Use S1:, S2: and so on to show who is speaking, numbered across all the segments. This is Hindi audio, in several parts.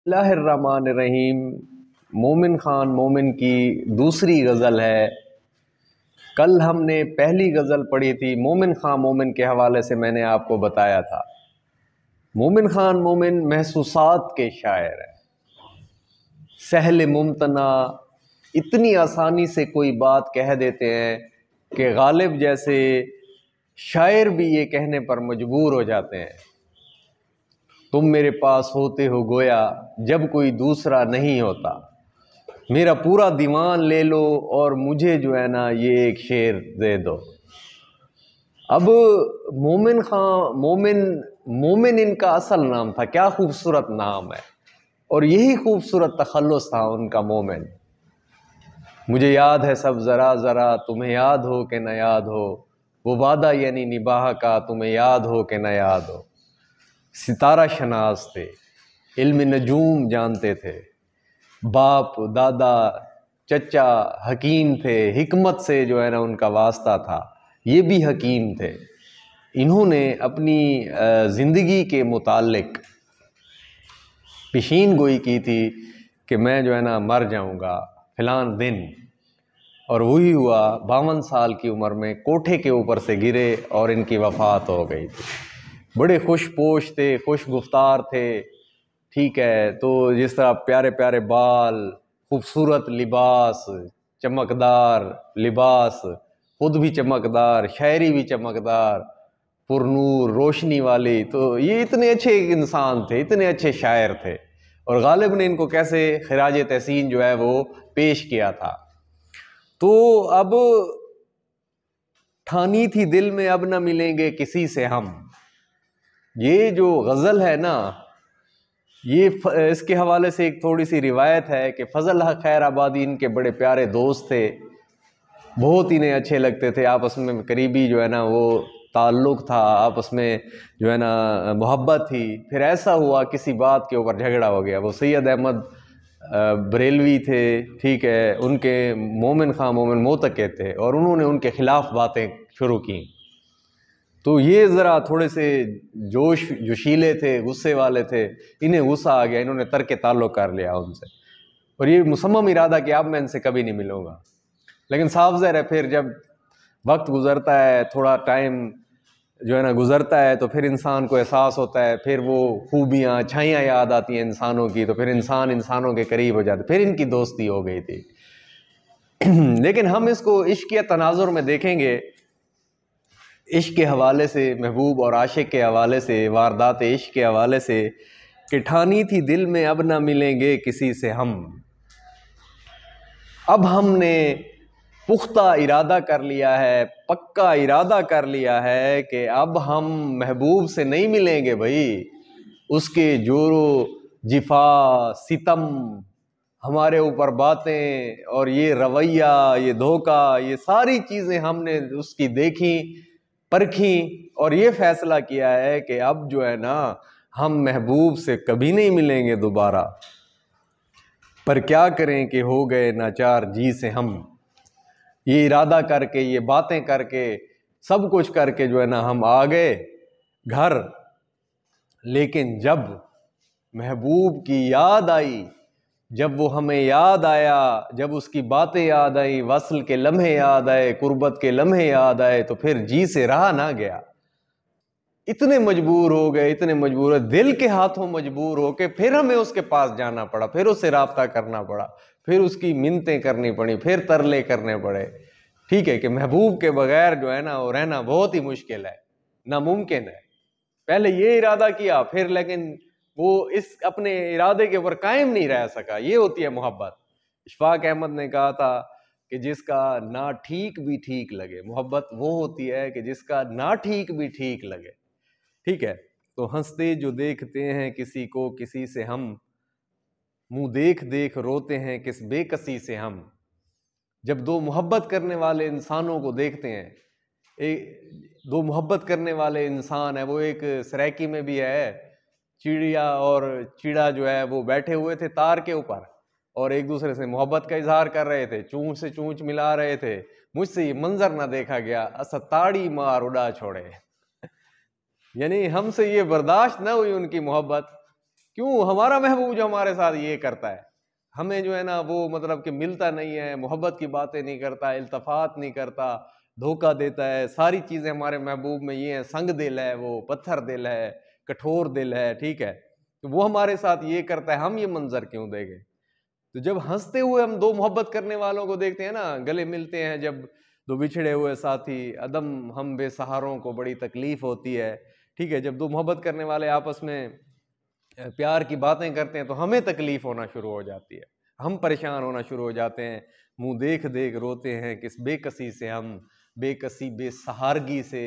S1: बिस्मिल्लाहिर्रहमानिर्रहीम। मोमिन खान मोमिन की दूसरी गज़ल है। कल हमने पहली गज़ल पढ़ी थी, मोमिन खान मोमिन के हवाले से मैंने आपको बताया था। मोमिन खान मोमिन महसूसात के शायर है, सहल मुमतना, इतनी आसानी से कोई बात कह देते हैं कि गालिब जैसे शायर भी ये कहने पर मजबूर हो जाते हैं, तुम मेरे पास होते हो गोया जब कोई दूसरा नहीं होता, मेरा पूरा दीवान ले लो और मुझे जो है ना ये एक शेर दे दो। अब मोमिन खान मोमिन मोमिन इनका असल नाम था। क्या खूबसूरत नाम है, और यही खूबसूरत तखल्लुस था उनका, मोमिन। मुझे याद है सब ज़रा ज़रा, तुम्हें याद हो कि न याद हो, वो वादा यानी निबाह का, तुम्हें याद हो कि न याद हो। सितारा शनास थे, इल्म नजूम जानते थे, बाप दादा चचा हकीम थे, हिकमत से जो है ना उनका वास्ता था, ये भी हकीम थे। इन्होंने अपनी ज़िंदगी के मुतालिक पेशीन गोई की थी कि मैं जो है ना मर जाऊंगा फिलान दिन, और वही हुआ। 52 साल की उम्र में कोठे के ऊपर से गिरे और इनकी वफ़ात हो गई थी। बड़े खुश पोश थे, खुश गुफ्तार थे, ठीक है। तो जिस तरह प्यारे प्यारे बाल, खूबसूरत लिबास, चमकदार लिबास, खुद भी चमकदार, शायरी भी चमकदार, पुरनूर रोशनी वाली, तो ये इतने अच्छे इंसान थे, इतने अच्छे शायर थे। और गालिब ने इनको कैसे खिराज तहसीन जो है वो पेश किया था। तो अब ठानी थी दिल में अब न मिलेंगे किसी से हम, ये जो गज़ल है ना, ये इसके हवाले से एक थोड़ी सी रिवायत है कि फ़ज़ल हक खैराबादी इनके बड़े प्यारे दोस्त थे, बहुत इन्हें अच्छे लगते थे, आपस में करीबी जो है ना वो ताल्लुक़ था, आपस में जो है ना मोहब्बत थी। फिर ऐसा हुआ किसी बात के ऊपर झगड़ा हो गया। वो सैयद अहमद बरेलवी थे, ठीक है, उनके मोमिन खान मोमिन मोतक़िद थे, और उन्होंने उनके ख़िलाफ़ बातें शुरू की। तो ये ज़रा थोड़े से जोशीले थे, गुस्से वाले थे, इन्हें गुस्सा आ गया, इन्होंने तर्क ताल्लुक़ कर लिया उनसे, और ये मुसम्मम इरादा कि अब मैं इनसे कभी नहीं मिलूँगा। लेकिन साफ ज़ाहिर है फिर जब वक्त गुज़रता है, थोड़ा टाइम जो है ना गुज़रता है, तो फिर इंसान को एहसास होता है, फिर वो खूबियाँ अच्छाइयाँ याद आती हैं इंसानों की, तो फिर इंसान इंसानों के करीब हो जाता है। फिर इनकी दोस्ती हो गई थी। लेकिन हम इसको इश्क या तनाजुर में देखेंगे, इश्क के हवाले से, महबूब और आशिक के हवाले से, वारदात इश्क के हवाले से, कि ठानी थी दिल में अब ना मिलेंगे किसी से हम, अब हमने पुख्ता इरादा कर लिया है, पक्का इरादा कर लिया है कि अब हम महबूब से नहीं मिलेंगे भाई। उसके जोरो जिफा सितम, हमारे ऊपर बातें और ये रवैया, ये धोखा, ये सारी चीज़ें हमने उसकी देखी, परखी, और ये फ़ैसला किया है कि अब जो है ना हम महबूब से कभी नहीं मिलेंगे दोबारा। पर क्या करें कि हो गए नाचार जी से हम, ये इरादा करके, ये बातें करके, सब कुछ करके जो है ना हम आ गए घर। लेकिन जब महबूब की याद आई, जब वो हमें याद आया, जब उसकी बातें याद आई, वस्ल के लम्हे याद आए, कुर्बत के लम्हे याद आए, तो फिर जी से रहा ना गया। इतने मजबूर हो गए, इतने मजबूर हो, दिल के हाथों मजबूर हो के फिर हमें उसके पास जाना पड़ा, फिर उससे राब्ता करना पड़ा, फिर उसकी मिन्नतें करनी पड़ी, फिर तरले करने पड़े, ठीक है। कि महबूब के बगैर जो है ना वो रहना बहुत ही मुश्किल है, नामुमकिन है। पहले ये इरादा किया, फिर लेकिन वो इस अपने इरादे के ऊपर कायम नहीं रह सका। ये होती है मोहब्बत। इशफाक अहमद ने कहा था कि जिसका ना ठीक भी ठीक लगे, मोहब्बत वो होती है कि जिसका ना ठीक भी ठीक लगे, ठीक है। तो हंसते जो देखते हैं किसी को किसी से हम, मुंह देख देख रोते हैं किस बेकसी से हम। जब दो मोहब्बत करने वाले इंसानों को देखते हैं, दो मोहब्बत करने वाले इंसान है, वो एक सराकी में भी है, चिड़िया और चिड़ा जो है वो बैठे हुए थे तार के ऊपर और एक दूसरे से मोहब्बत का इजहार कर रहे थे, चूंच से चूंच मिला रहे थे। मुझसे ये मंजर ना देखा गया, असा ताड़ी मार उड़ा छोड़े। यानी हमसे ये बर्दाश्त ना हुई उनकी मोहब्बत क्यों? हमारा महबूब जो हमारे साथ ये करता है, हमें जो है ना वो मतलब कि मिलता नहीं है, मोहब्बत की बातें नहीं करता, इल्तफात नहीं करता, धोखा देता है, सारी चीज़ें हमारे महबूब में ये हैं, संग दिल है, वो पत्थर दिल है, कठोर दिल है, ठीक है, तो वो हमारे साथ ये करता है, हम ये मंजर क्यों देंगे? तो जब हंसते हुए हम दो मोहब्बत करने वालों को देखते हैं ना, गले मिलते हैं जब दो बिछड़े हुए साथी, अदम हम बेसहारों को बड़ी तकलीफ होती है, ठीक है, जब दो मोहब्बत करने वाले आपस में प्यार की बातें करते हैं तो हमें तकलीफ होना शुरू हो जाती है, हम परेशान होना शुरू हो जाते हैं, मुंह देख देख रोते हैं किस बेकसी से हम, बेकसी बेसहारगी से,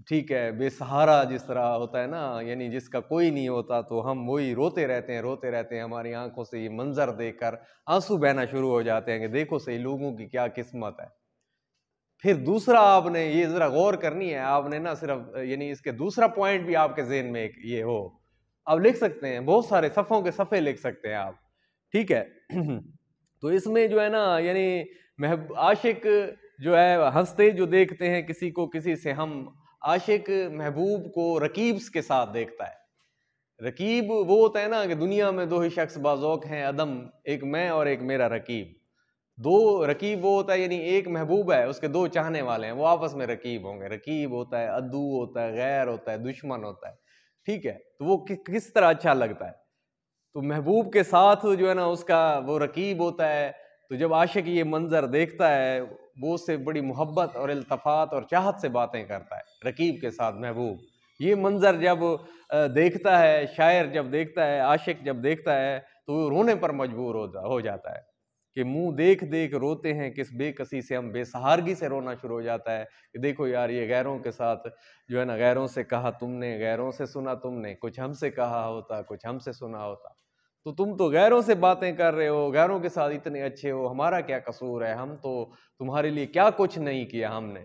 S1: ठीक है, बेसहारा जिस तरह होता है ना, यानी जिसका कोई नहीं होता, तो हम वही रोते रहते हैं, रोते रहते हैं, हमारी आंखों से ये मंजर देखकर आंसू बहना शुरू हो जाते हैं कि देखो सही लोगों की क्या किस्मत है। फिर दूसरा आपने ये जरा गौर करनी है, आपने ना सिर्फ यानी इसके दूसरा पॉइंट भी आपके ज़हन में एक ये हो, आप लिख सकते हैं, बहुत सारे सफ़ों के सफ़े लिख सकते हैं आप, ठीक है। तो इसमें जो है ना यानी आशिक जो है हंसते जो देखते हैं किसी को किसी से, हम आशिक महबूब को रकीब के साथ देखता है। रकीब वो होता है ना कि दुनिया में दो ही शख्स बाज़ौक हैं अदम, एक मैं और एक मेरा रकीब। दो रकीब वो होता है यानी एक महबूब है, उसके दो चाहने वाले हैं, वो आपस में रकीब होंगे। रकीब होता है, अद्दू होता है, गैर होता है, दुश्मन होता है, ठीक है। तो वो किस तरह अच्छा लगता है, तो महबूब के साथ जो है ना उसका वो रकीब होता है। तो जब आशिक ये मंजर देखता है, वो उससे बड़ी मोहब्बत और इल्तफात और चाहत से बातें करता है रकीब के साथ महबूब। ये मंजर जब देखता है, शायर जब देखता है, आशिक जब देखता है, तो वो रोने पर मजबूर हो जाता है कि मुंह देख देख रोते हैं किस बेकसी से हम, बेसहारगी से रोना शुरू हो जाता है कि देखो यार ये गैरों के साथ जो है ना, गैरों से कहा तुमने, गैरों से सुना तुमने, कुछ हमसे कहा होता, कुछ हमसे सुना होता, तो तुम तो गैरों से बातें कर रहे हो, गैरों के साथ इतने अच्छे हो, हमारा क्या कसूर है, हम तो तुम्हारे लिए क्या कुछ नहीं किया हमने,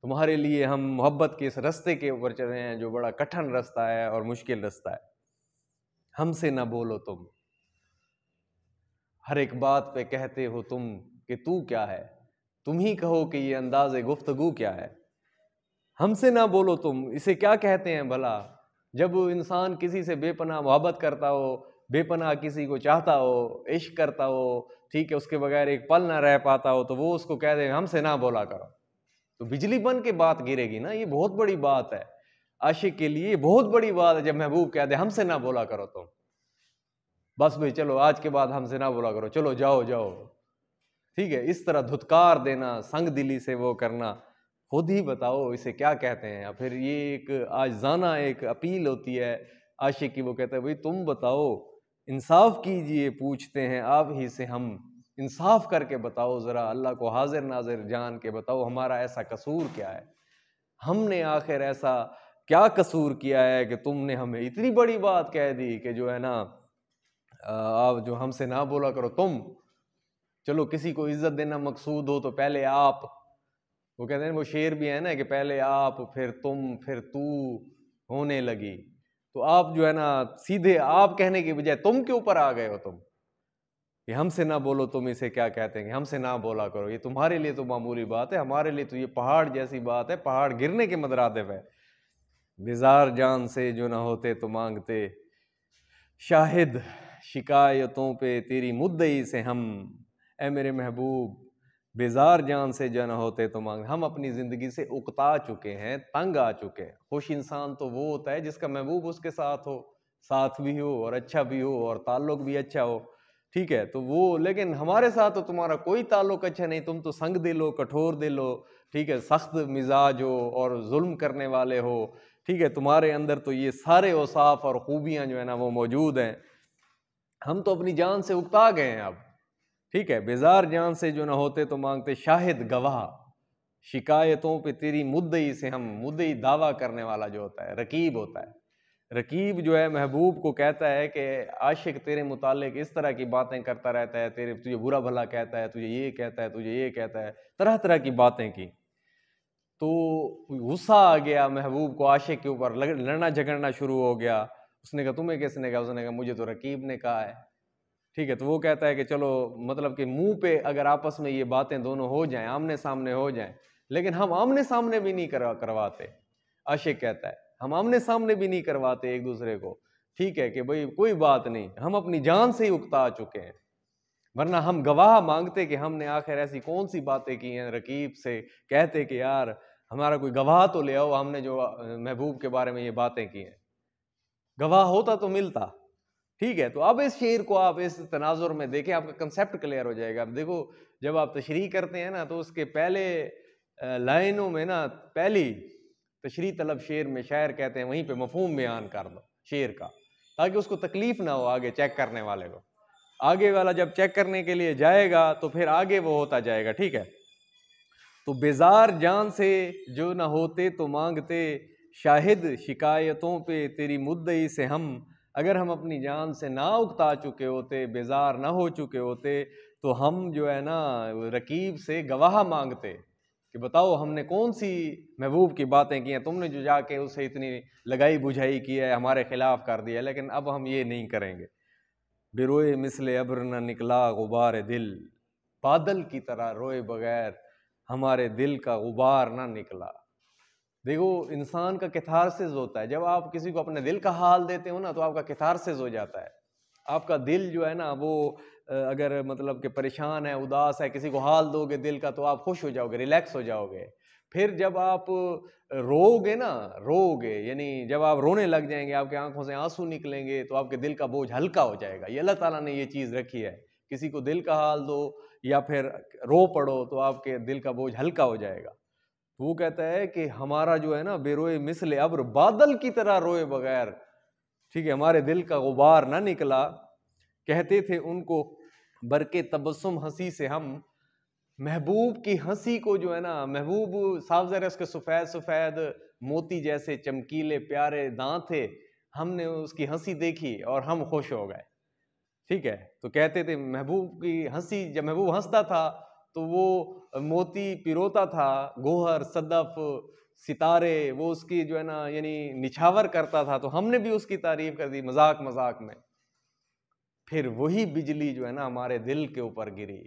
S1: तुम्हारे लिए हम मोहब्बत के इस रास्ते के ऊपर चल रहे हैं जो बड़ा कठिन रास्ता है और मुश्किल रास्ता है, हमसे ना बोलो तुम, हर एक बात पे कहते हो तुम कि तू क्या है, तुम ही कहो कि ये अंदाज़े गुफ्तगू क्या है, हमसे ना बोलो तुम, इसे क्या कहते हैं भला। जब इंसान किसी से बेपनाह मोहब्बत करता हो, बेपनाह किसी को चाहता हो, इश्क करता हो, ठीक है, उसके बगैर एक पल ना रह पाता हो, तो वो उसको कह दे हमसे ना बोला करो, तो बिजली बन के बात गिरेगी ना। ये बहुत बड़ी बात है आशिक के लिए, बहुत बड़ी बात है जब महबूब कह दे हमसे ना बोला करो तुम, बस भाई चलो आज के बाद हमसे ना बोला करो, चलो जाओ जाओ, ठीक है, इस तरह धुतकार देना, संग दिली से वो करना, खुद ही बताओ इसे क्या कहते हैं। या फिर ये एक आजिज़ाना एक अपील होती है आशिक की, वो कहता है भाई तुम बताओ, इंसाफ कीजिए, पूछते हैं आप ही से हम, इंसाफ करके बताओ ज़रा, अल्लाह को हाजिर नाजिर जान के बताओ हमारा ऐसा कसूर क्या है, हमने आखिर ऐसा क्या कसूर किया है कि तुमने हमें इतनी बड़ी बात कह दी कि जो है ना आप जो हमसे ना बोला करो तुम। चलो किसी को इज्जत देना मकसूद हो तो पहले आप, वो कहते हैं वो शेर भी है ना कि पहले आप फिर तुम फिर तू होने लगी, तो आप जो है ना सीधे आप कहने की बजाय तुम के ऊपर आ गए हो तुम, कि हमसे ना बोलो तुम इसे क्या कहते हैं, हमसे ना बोला करो, ये तुम्हारे लिए तो मामूली बात है, हमारे लिए तो ये पहाड़ जैसी बात है, पहाड़ गिरने के मदरातिब है। बेजार जान से जो ना होते तो मांगते, शाहिद शिकायतों पे तेरी मुद्दई से हम, ए मेरे महबूब बेजार जान से जो ना होते तो मांग, हम अपनी ज़िंदगी से उकता चुके हैं, तंग आ चुके हैं। खुश इंसान तो वो होता है जिसका महबूब उसके साथ हो, साथ भी हो और अच्छा भी हो और ताल्लुक भी अच्छा हो, ठीक है, तो वो, लेकिन हमारे साथ तो तुम्हारा कोई ताल्लुक अच्छा नहीं, तुम तो संग दिल हो, कठोर दिल हो, ठीक है, सख्त मिजाज हो और जुल्म करने वाले हो, ठीक है, तुम्हारे अंदर तो ये सारे औसाफ और खूबियाँ जो है ना वो मौजूद हैं, हम तो अपनी जान से उकता गए हैं अब, ठीक है, बेजार जान से जो ना होते तो मांगते, शाहिद गवाह शिकायतों पे तेरी मुद्दई से हम, मुद्दई दावा करने वाला जो होता है रकीब होता है, रकीब जो है महबूब को कहता है कि आशिक तेरे मुतालिक इस तरह की बातें करता रहता है, तेरे तुझे बुरा भला कहता है, तुझे ये कहता है, तुझे ये कहता है, तरह तरह की बातें की। तो गुस्सा आ गया महबूब को आशिक के ऊपर, लड़ना झगड़ना शुरू हो गया। उसने कहा तुम्हें किसने कहा? उसने कहा मुझे तो रकीब ने कहा है, ठीक है। तो वो कहता है कि चलो, मतलब कि मुंह पे अगर आपस में ये बातें दोनों हो जाएं, आमने सामने हो जाएं, लेकिन हम आमने सामने भी नहीं करवाते। आशिक कहता है हम आमने सामने भी नहीं करवाते एक दूसरे को, ठीक है कि भाई कोई बात नहीं, हम अपनी जान से ही उकता चुके हैं, वरना हम गवाह मांगते कि हमने आखिर ऐसी कौन सी बातें की हैं, रकीब से कहते कि यार हमारा कोई गवाह तो ले आओ, हमने जो महबूब के बारे में ये बातें की हैं, गवाह होता तो मिलता। ठीक है, तो अब इस शेर को आप इस तनाजुर में देखें, आपका कंसेप्ट क्लियर हो जाएगा। अब देखो, जब आप तशरीह करते हैं ना, तो उसके पहले लाइनों में ना, पहली तशरीह तलब शेर में शायर कहते हैं वहीं पे मफहूम बयान कर दो शेर का, ताकि उसको तकलीफ ना हो आगे चेक करने वाले को। आगे वाला जब चेक करने के लिए जाएगा तो फिर आगे वो होता जाएगा। ठीक है, तो बेजार जान से जो ना होते तो मांगते, शाहिद शिकायतों पे तेरी मुद्दई से हम। अगर हम अपनी जान से ना उकता चुके होते, बेजार ना हो चुके होते, तो हम जो है ना रकीब से गवाह मांगते कि बताओ हमने कौन सी महबूब की बातें की हैं, तुमने जो जाके उसे इतनी लगाई बुझाई की है, हमारे खिलाफ कर दिया। लेकिन अब हम ये नहीं करेंगे। बिरोए मिसले अब्र न निकला गुबार दिल, बादल की तरह रोए बगैर हमारे दिल का गुबार ना निकला। देखो, इंसान का कैथारसिस होता है, जब आप किसी को अपने दिल का हाल देते हो ना, तो आपका कैथारसिस हो जाता है। आपका दिल जो है ना वो अगर मतलब कि परेशान है, उदास है, किसी को हाल दोगे दिल का, तो आप खुश हो जाओगे, रिलैक्स हो जाओगे। फिर जब आप रोओगे ना, रोओगे यानी जब आप रोने लग जाएंगे, आपकी आंखों से आंसू निकलेंगे, तो आपके दिल का बोझ हल्का हो जाएगा। ये अल्लाह ताला ने ये चीज़ रखी है, किसी को दिल का हाल दो या फिर रो पड़ो तो आपके दिल का बोझ हल्का हो जाएगा। वो कहता है कि हमारा जो है ना बेरोए मिसले अब्र, बादल की तरह रोए बगैर, ठीक है, हमारे दिल का गुबार ना निकला। कहते थे उनको बरके तबस्सुम हंसी से हम, महबूब की हंसी को जो है ना, महबूब साफ ज़रा उसके सफ़ेद सफ़ेद मोती जैसे चमकीले प्यारे दांत थे, हमने उसकी हंसी देखी और हम खुश हो गए। ठीक है, तो कहते थे महबूब की हंसी, जब महबूब हंसता था तो वो मोती पिरोता था, गोहर सदफ सितारे वो उसकी जो है ना यानी निछावर करता था, तो हमने भी उसकी तारीफ कर दी मजाक मजाक में। फिर वही बिजली जो है ना हमारे दिल के ऊपर गिरी,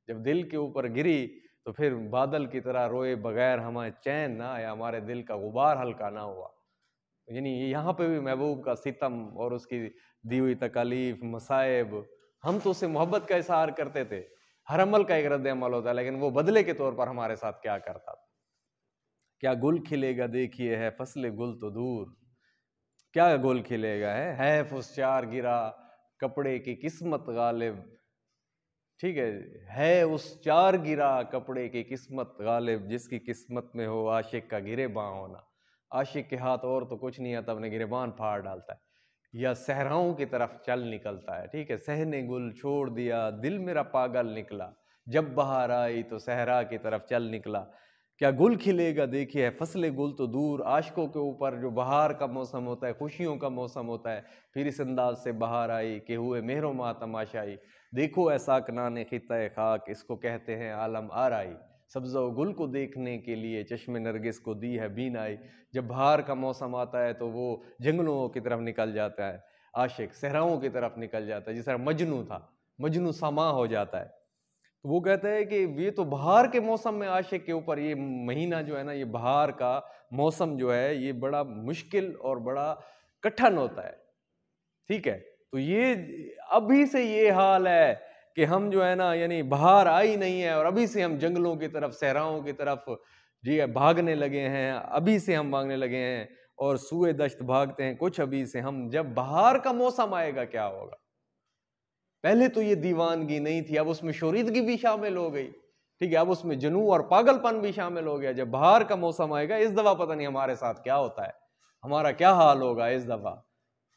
S1: जब दिल के ऊपर गिरी तो फिर बादल की तरह रोए बगैर हमें चैन ना आया, हमारे दिल का गुबार हल्का ना हुआ। यानी यहाँ पे भी महबूब का सितम और उसकी दी हुई तकालीफ मसाइब, हम तो उससे मोहब्बत का इजहार करते थे, हर अमल का एक रद्द अमल होता है, लेकिन वो बदले के तौर पर हमारे साथ क्या करता था। क्या गुल खिलेगा देखिए है फसले गुल तो दूर, क्या गुल खिलेगा है फुस चार गिरा कपड़े की किस्मत गालिब। ठीक है उस चार गिरा कपड़े की किस्मत गालिब, जिसकी किस्मत में हो आशिक का गिरेबान होना। आशिक के हाथ और तो कुछ नहीं आता, अपने गिरेबान फाड़ डालता है या सहराओं की तरफ चल निकलता है। ठीक है, सहने गुल छोड़ दिया दिल मेरा पागल निकला, जब बहार आई तो सहरा की तरफ चल निकला। क्या गुल खिलेगा देखिए है फसले गुल तो दूर, आशिकों के ऊपर जो बहार का मौसम होता है, खुशियों का मौसम होता है, फिर इस अंदाज से बहार आई कि हुए मेहरो मा तमाशाई। देखो ऐसा कनाने खिता खाक, इसको कहते हैं आलम आराई। सब्ज़ो गुल को देखने के लिए चश्मे नरगिस को दी है बीनाई। जब बहार का मौसम आता है तो वो जंगलों की तरफ निकल जाता है, आशिक सहराओं की तरफ निकल जाता है, जिस तरह मजनू था, मजनू समा हो जाता है। तो वो कहता है कि ये तो बहार के मौसम में आशिक के ऊपर ये महीना जो है ना, ये बहार का मौसम जो है ये बड़ा मुश्किल और बड़ा कठिन होता है। ठीक है, तो ये अभी से ये हाल है कि हम जो है ना यानी बहार आई नहीं है और अभी से हम जंगलों की तरफ सहराओं की तरफ जी भागने लगे हैं, अभी से हम भागने लगे हैं और सुए दश्त भागते हैं कुछ अभी से हम। जब बहार का मौसम आएगा क्या होगा। पहले तो ये दीवानगी नहीं थी, अब उसमें शोरीदगी भी शामिल हो गई। ठीक है, अब उसमें जुनू और पागलपन भी शामिल हो गया। जब बहार का मौसम आएगा, इस दफा पता नहीं हमारे साथ क्या होता है, हमारा क्या हाल होगा इस दफा।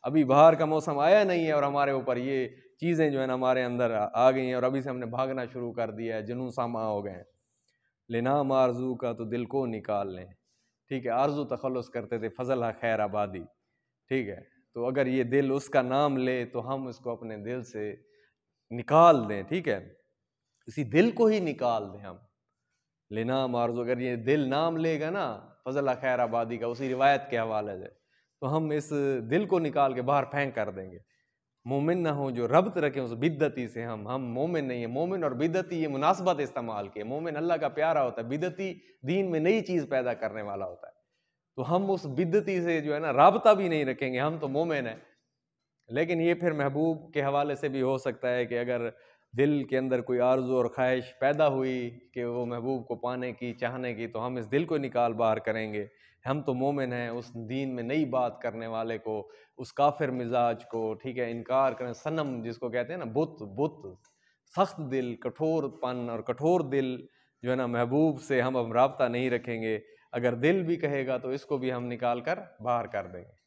S1: अभी बहार का मौसम आया नहीं है और हमारे ऊपर ये चीज़ें जो है ना हमारे अंदर आ गई हैं और अभी से हमने भागना शुरू कर दिया है, जुनून सामा हो गए हैं। लेनाम आरजू का तो दिल को निकाल लें। ठीक है, आरजू तखल्लुस करते थे फजल खैर आबादी। ठीक है, तो अगर ये दिल उसका नाम ले तो हम इसको अपने दिल से निकाल दें। ठीक है, इसी दिल को ही निकाल दें हम। लेनाम आरजू, अगर ये दिल नाम लेगा ना फजल खैर आबादी का, उसी रिवायत के हवाले से, तो हम इस दिल को निकाल के बाहर फेंक कर देंगे। मोमिन ना हो जो रब्त रखें उस बिद्दती से, हम मोमिन नहीं है। मोमिन और बिद्दती ये मुनासबत इस्तेमाल किए। मोमिन अल्लाह का प्यारा होता है, बिद्दती दीन में नई चीज़ पैदा करने वाला होता है। तो हम उस बिद्दती से जो है ना राबता भी नहीं रखेंगे, हम तो मोमिन है। लेकिन ये फिर महबूब के हवाले से भी हो सकता है कि अगर दिल के अंदर कोई आरज़ू और ख्वाहिश पैदा हुई कि वो महबूब को पाने की, चाहने की, तो हम इस दिल को निकाल बाहर करेंगे। हम तो मोमिन हैं, उस दीन में नई बात करने वाले को, उस काफिर मिजाज को, ठीक है, इनकार करें, सनम जिसको कहते हैं ना, बुत बुत, सख्त दिल, कठोरपन और कठोर दिल जो है ना, महबूब से हम अब राब्ता नहीं रखेंगे। अगर दिल भी कहेगा तो इसको भी हम निकाल कर बाहर कर देंगे।